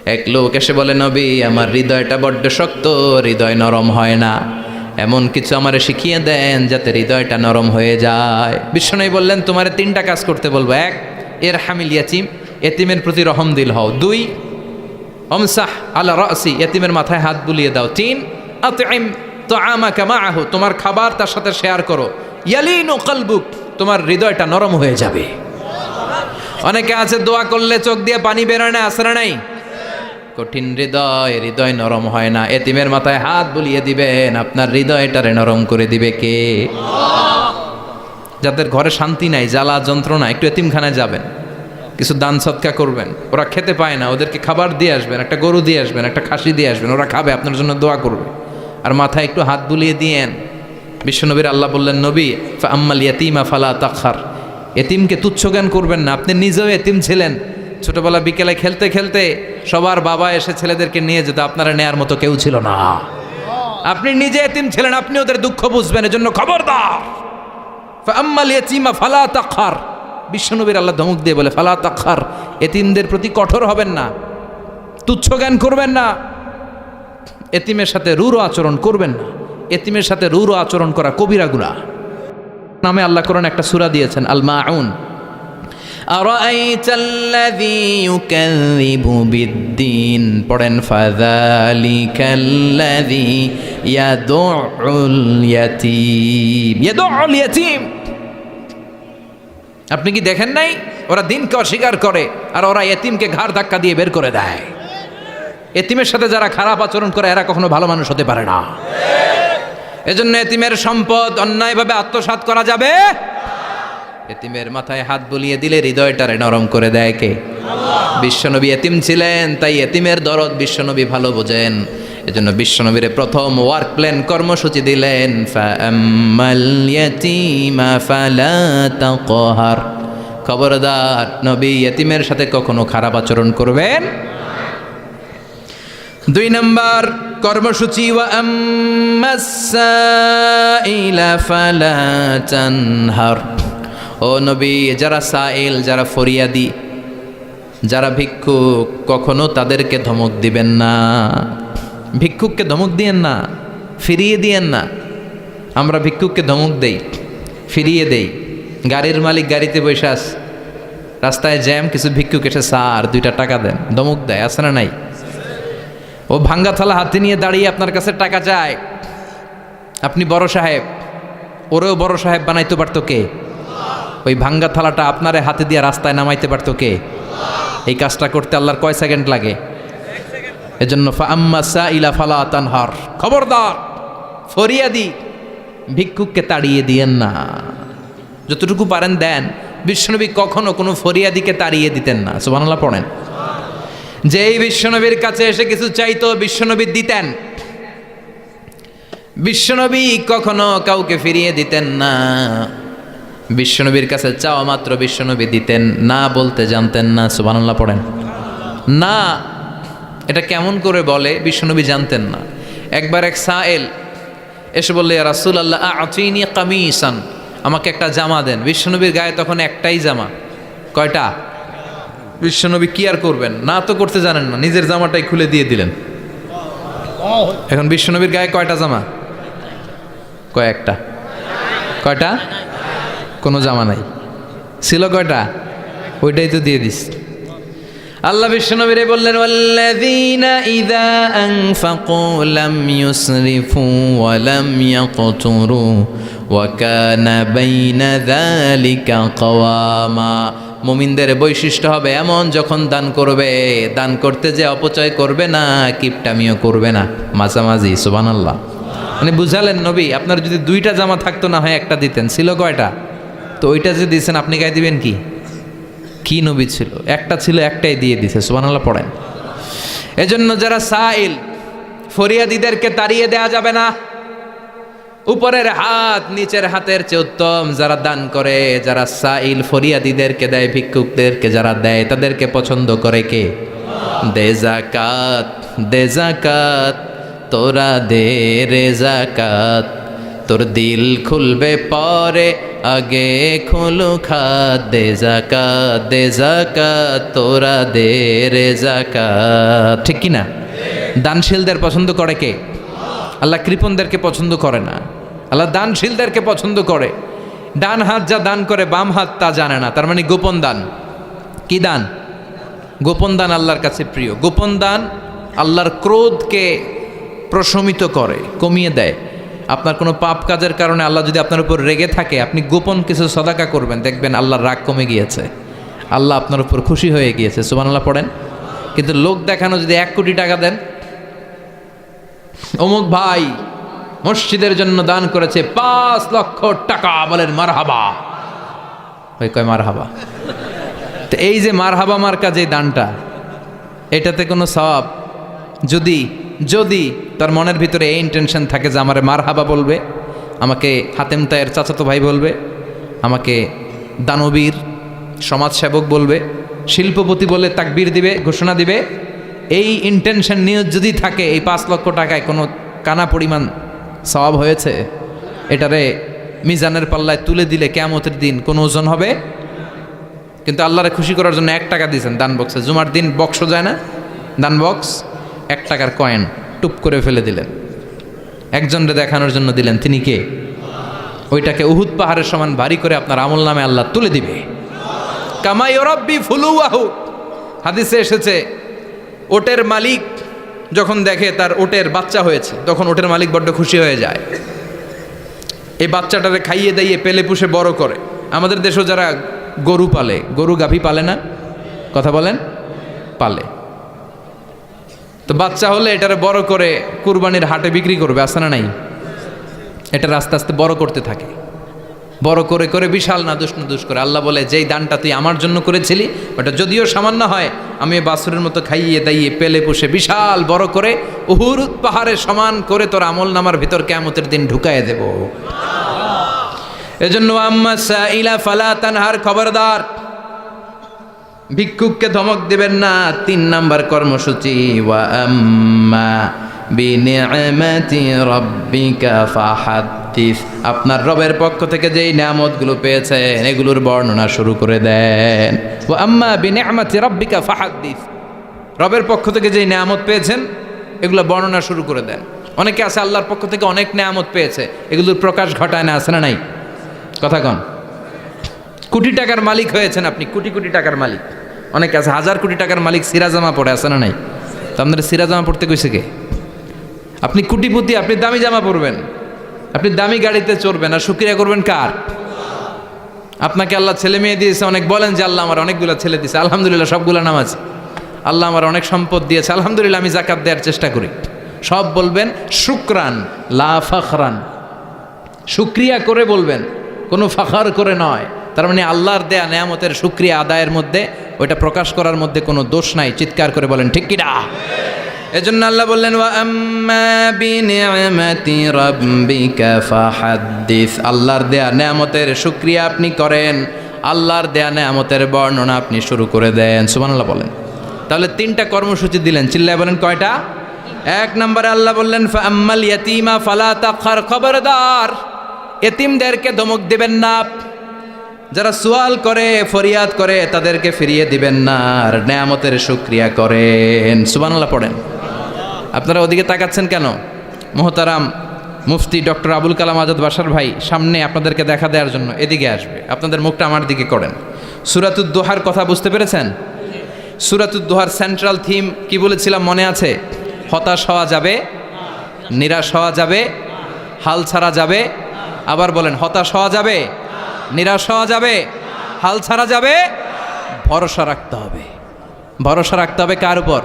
এক লোক এসে বলে, নবী আমার হৃদয়টা বড্ড শক্ত, হৃদয় নরম হয় না, এমন কিছু আমারে শিখিয়ে দেন যাতে হৃদয়টা নরম হয়ে যায়। বিশ্বনবী বললেন, তোমারে 3টা কাজ করতে বলবো। 1, এর হামিল ইয়াতিম, এতিমের প্রতি রহম দিল হও। 2, অমসাহ আলা রাসি, এতিমের মাথায় হাত বুলিয়ে দাও। 3, আতইম তাআমাকা মাআহু, তোমার খাবার তার সাথে শেয়ার করো। ইয়ালিনু কলবুক, তোমার হৃদয়টা নরম হয়ে যাবে। অনেকে আছে দোয়া করলে চোখ দিয়ে পানি বেরোয় না, আসরা নাই? কঠিন হৃদয়, হৃদয় নরম হয় না। এতিমের মাথায় হাত বুলিয়ে দিবেন, আপনার হৃদয়টারে নরম করে দিবে কে? যাদের ঘরে শান্তি নাই, জ্বালা যন্ত্রণা, একটু এতিমখানায় যাবেন, কিছু দান সৎকা করবেন। ওরা খেতে পায় না, ওদেরকে খাবার দিয়ে আসবেন, একটা গরু দিয়ে আসবেন, একটা খাসি দিয়ে আসবেন, ওরা খাবে, আপনার জন্য দোয়া করবে। আর মাথায় একটু হাত বুলিয়ে দিয়েন। বিশ্বনবীর আল্লাহ বললেন, নবী ফাআম্মাল ইয়াতীমা ফালা তাখহার, এতিমকে তুচ্ছ জ্ঞান করবেন না। আপনি নিজেও এতিম ছিলেন, ছোটবেলা বিকেলে খেলতে খেলতে সবার বাবা এসে ছেলেদেরকে নিয়ে যেত, আপনারা নেয়ার মতো কেউ ছিল না। আপনি নিজে এতিম ছিলেন, আপনি ওদের দুঃখ বুঝবেন, এজন্য খবরদার। ফাআম্মাল ইয়াতীমা ফালা তাখহার, বিশ্বনবীর আল্লাহ ধমক দিয়ে বলে, ফালা তাখহার, এতিমদের প্রতি কঠোর হবেন না, তুচ্ছ জ্ঞান করবেন না, এতিমের সাথে রূঢ় আচরণ করবেন না। এতিমের সাথে রূঢ় আচরণ করা কবিরা গুনাহ। নামে আল্লাহ কোরআন একটা সূরা দিয়েছেন, আল মাউন। আরাআইতাল্লাযী ইউকাযযিবু বিদ্দীন, পড়েন, ফাযালিকাল্লাযী ইয়াদুউল ইয়াতীম, ইয়াদুউল ইয়াতীম। আপনি কি দেখেন নাই, ওরা দিনকে অস্বীকার করে আর ওরা এতিমকে ঘাড় ধাক্কা দিয়ে বের করে দেয়। এতিমের সাথে যারা খারাপ আচরণ করে এরা কখনো ভালো মানুষ হতে পারে না। এজন্য এতিমের সম্পদ অন্যায়ভাবে আত্মসাৎ করা যাবে। এতিমের মাথায় হাত বুলিয়ে দিলে হৃদয়টারে নরম করে দেয় কে? বিশ্বনবী এতিম ছিলেন, তাই এতিমের দরদ বিশ্বনবী ভালো বোঝেন। এজন্য বিশ্বনবীর প্রথম ওয়ার্ক প্ল্যান, কর্মসূচি দিলেন, ফাআম্মাল ইয়াতীমা ফালা তাকহার, খবরদার নবী এতিমের সাথে কখনো খারাপ আচরণ করবেন। 2 নম্বর কর্মসূচি, ওয়া আম্মাস সাইলা ফালা তানহার, ও নবী যারা সাইল, যারা ফরিয়াদি, যারা ভিক্ষুক, কখনো তাদেরকে ধমক দিবেন না। ভিক্ষুককে ধমক দিয়েন না, ফিরিয়ে দিয়েন না। আমরা ভিক্ষুককে ধমক দেই, ফিরিয়ে দেই। গাড়ির মালিক গাড়িতে বসে আস, রাস্তায় জ্যাম, কিছু ভিক্ষুক এসে স্যার 2টা টাকা দেন, ধমক দেয়, আছে না নাই? ও ভাঙ্গা থালা হাতে নিয়ে দাঁড়িয়ে আপনার কাছে টাকা চায়। আপনি বড় সাহেব, ওরেও বড় সাহেব বানাইতে পারতো কে? ওই ভাঙ্গা থালাটা আপনারে হাতে দিয়ে রাস্তায় নামাইতে পারতো কে? এই কাজটা করতে আল্লাহর কয় সেকেন্ড লাগে? এজন্য ফাআম্মা সাইলা ফালা তানহার, খবরদার ফরিয়াদি ভিক্ষুককে তাড়িয়ে দিয়েন না। যতটুকু পারেন দেন। বিশ্বনবী কখনো কোনো ফরিয়াদিকে তাড়িয়ে দিতেন না। সুবহানাল্লাহ পড়েন। যেই বিশ্বনবীর কাছে এসে কিছু চাইতো বিশ্বনবী দিতেন। বিশ্বনবী কখনো কাউকে ফিরিয়ে দিতেন না। বিশ্বনবীর কাছে চাওয়া মাত্র বিশ্বনবী দিতেন, না বলতে জানতেন না। সুবহানাল্লাহ পড়েন। না এটা কেমন করে বলে বিশ্বনবী জানতেন না। একবার এক সাইল এসে বললে, ইয়া রাসূলুল্লাহ আ'তিনি কামিসান, আমাকে একটা জামা দেন। বিশ্বনবীর গায়ে তখন একটাই জামা। কয়টা? বিশ্বনবী কি আর করবেন, না তো করতে জানেন না, নিজের জামাটাই খুলে দিয়ে দিলেন। এখন বিশ্বনবীর গায়ে কয়টা জামা? কয়েকটা। কয়টা? কোনো জামা নাই। ছিল কয়টা? ওইটাই তো দিয়ে দিস। আল্লাহ বিশ্বনবীরে বললেন, ওয়াল্লাযীনা ইযা আনফাকু লাম ইউসরিফু ওয়া লাম ইয়াকতুরু ওয়া কানা বাইনা যালিকা কাওয়ামা। মুমিনদের বৈশিষ্ট্য হবে এমন, যখন দান করবে, দান করতে যে অপচয় করবে না, কিপটামিও করবে না, মাঝামাঝি। সুবহানাল্লাহ। মানে বুঝালেন নবী, আপনার যদি 2টা জামা থাকতো না হয় একটা দিতেন। ছিল কয়টা? তো ওইটা যে দিয়েছেন আপনি গায়ে দিবেন কি? কি নবী ছিল? একটা ছিল, একটাই দিয়ে দিছে। সুবহানাল্লাহ পড়েন। এজন্য যারা সাইল, ফরিয়াদিদেরকে তাড়িয়ে দেয়া যাবে না। উপরের হাত নিচের হাতের চেয়ে উত্তম যারা দান করে, যারা সাইল ফরিয়াদিদেরকে দেয়, ভিক্ষুকদেরকে যারা দেয়, তাদেরকে পছন্দ করে কে? দে যাকাত, দে যাকাত, তোরা দে রে যাকাত, তোর দিল খুলবে পরে আগে খোলো খাত দে জাকাত তোরা দে রে জাকাত, ঠিক কি না? দানশীলদের পছন্দ করে কে? আল্লাহ কৃপণদেরকে পছন্দ করে না, আল্লাহ দানশীলদেরকে পছন্দ করে। ডান হাত যা দান করে বাম হাত তা জানে না, তার মানে গোপন দান। কি দান? গোপন দান আল্লাহর কাছে প্রিয়। গোপন দান আল্লাহর ক্রোধকে প্রশমিত করে, কমিয়ে দেয়। আপনার কোনো পাপ কাজের কারণে আল্লাহ যদি আপনার উপর রেগে থাকে, আপনি গোপন কিছু সদাকা করবেন, দেখবেন আল্লাহর রাগ কমে গিয়েছে, আল্লাহ আপনার উপর খুশি হয়ে গিয়েছে। সুবহানাল্লাহ পড়েন। কিন্তু লোক দেখানো যদি 1 কোটি টাকা দেন, অমুক ভাই মসজিদের জন্য দান করেছে 5 লক্ষ টাকা, বলেন মারহাবা। ওই কয় মারহাবা। তো এই যে মারহাবা মার্কা যে দানটা, এটাতে কোনো সওয়াব যদি যদি তার মনের ভিতরে এই ইন্টেনশন থাকে যে আমারে মারহাবা বলবে, আমাকে হাতেম তায়ের চাচাতো ভাই বলবে, আমাকে দানবীর সমাজসেবক বলবে, শিল্পপতি বলে তাকবীর দিবে, ঘোষণা দিবে, এই ইন্টেনশন নিয়ে যদি থাকে, এই 5 লক্ষ টাকায় কোনো কানা পরিমাণ সওয়াব হয়েছে, এটারে মিজানের পাল্লায় তুলে দিলে কিয়ামতের দিন কোনো ওজন হবে? কিন্তু আল্লাহরে খুশি করার জন্য 1 টাকা দিয়েছেন দান বক্সে। জুমার দিন বক্স যায় না, দান বক্স, 1 টাকার কয়েন টুপ করে ফেলে দিলেন, একজনরে দেখানোর জন্য দিলেন। তিনি কে? ওইটাকে উহুদ পাহাড়ের সমান ভারী করে আপনার আমল নামে আল্লাহ তুলে দিবে। কামা ইউরাব্বি ফুলুয়াহু, হাদিসে এসেছে, ওটের মালিক যখন দেখে তার ওটের বাচ্চা হয়েছে, তখন ওটের মালিক বড্ড খুশি হয়ে যায়। এই বাচ্চাটারে খাইয়ে দাইয়ে পেলে পুষে বড় করে। আমাদের দেশেও যারা গরু পালে, গরু গাভী পালে না, কথা বলেন, পালে, তো বাচ্চা হলে এটারে বড় করে কুরবানির হাটে বিক্রি করবে, আছে না নাই? এটা আস্তে আস্তে বড় করতে থাকে, বড় করে করে বিশাল নাদুস করে। আল্লাহ বলে, যেই দানটা তুই আমার জন্য করেছিলি, ওটা যদিও সামান্য হয়, আমি বাছুরের মতো খাইয়ে দাইয়ে পেলে পুষে বিশাল বড় করে উহুদ পাহাড়ের সমান করে তোর আমল নামার ভিতর কিয়ামতের দিন ঢুকায় দেব। এজন্য আম্মা সাইলা ফালা তানহার, খবরদার ভিক্ষুককে ধমক দিবেন না। 3 নাম্বার কর্মসূচি, ওয়া আম্মা বিনিআমাতি রাব্বিকা ফাহাদ্দিস, আপনার রবের পক্ষ থেকে যেই নিয়ামতগুলো পেয়েছেন এগুলোর বর্ণনা শুরু করে দেন। ওয়া আম্মা বিনিআমাতি রাব্বিকা ফাহাদ্দিস, রবের পক্ষ থেকে যেই নিয়ামত পেয়েছেন এগুলো বর্ণনা শুরু করে দেন। অনেকে আছে আল্লাহর পক্ষ থেকে অনেক নিয়ামত পেয়েছে, এগুলোর প্রকাশ ঘটায় না, আছে না নাই? কথা কন। কোটি টাকার মালিক হয়েছেন আপনি, কোটি কোটি টাকার মালিক। অনেকে আছে 1000 কোটি টাকার মালিক, সিরাজামা পড়ে, আছে না নাই? তো আপনারা সিরাজামা পড়তে কইছে কে? আপনি কোটিপতি, আপনি দামি জামা পরবেন, আপনি দামি গাড়িতে চড়বেন, আর শুকরিয়া করবেন কার? আপনাকে আল্লাহ ছেলে মেয়ে দিয়েছে অনেক, বলেন যে আল্লাহ আমার অনেকগুলো ছেলে দিয়েছে, আলহামদুলিল্লাহ, সবগুলো নামাজ। আল্লাহ আমার অনেক সম্পদ দিয়েছে, আলহামদুলিল্লাহ, আমি যাকাত দেওয়ার চেষ্টা করি। সব বলবেন শুকরান লা ফাখরান, শুকরিয়া করে বলবেন, কোনো ফাখার করে নয়। তার মানে আল্লাহর দেয়া নেয়ামতের শুকরিয়া আদায়ের মধ্যে, ওইটা প্রকাশ করার মধ্যে কোনো দোষ নাই। চিৎকার করে বলেন ঠিক কি না? এজন্য আল্লাহ বললেন, ওয়া আম্মা বিনিআমাতি রাব্বিকা ফাহাদ্দিস, আল্লাহর দেয়া নেয়ামতের শুকরিয়া আপনি করেন, আল্লাহর দেয়া নেয়ামতের বর্ণনা আপনি শুরু করে দেন। সুবহানাল্লাহ বলেন। তাহলে 3টা কর্মসূচি দিলেন, চিল্লায় বলেন কয়টা? 1 নম্বরে আল্লাহ বললেন, ফা আম্মাল ইয়াতীমা ফালা তাকহার, খবরদার এতিমদেরকে ধমক দিবেন না। যারা সুয়াল করে, ফরিয়াদ করে, তাদেরকে ফিরিয়ে দিবেন না, আর নেয়ামতের শুকরিয়া করেন। সুবহানাল্লাহ পড়েন। আপনারা ওদিকে তাকাচ্ছেন কেন? মোহতারাম মুফতি ডক্টর আবুল কালাম আজাদ বাশার ভাই সামনে আপনাদেরকে দেখা দেওয়ার জন্য এদিকে আসবে, আপনাদের মুখটা আমার দিকে করেন। সূরাতুদ দুহার কথা বুঝতে পেরেছেন? সূরাতুদ দুহার সেন্ট্রাল থিম কি বলেছিলাম মনে আছে? হতাশ হওয়া যাবে, নিরাশ হওয়া যাবে, হাল ছাড়া যাবে। আবার বলেন, হতাশ হওয়া যাবে, নিরাশ হওয়া যাবে, হাল ছাড়া যাবে, ভরসা রাখতে হবে। ভরসা রাখতে হবে কার উপর?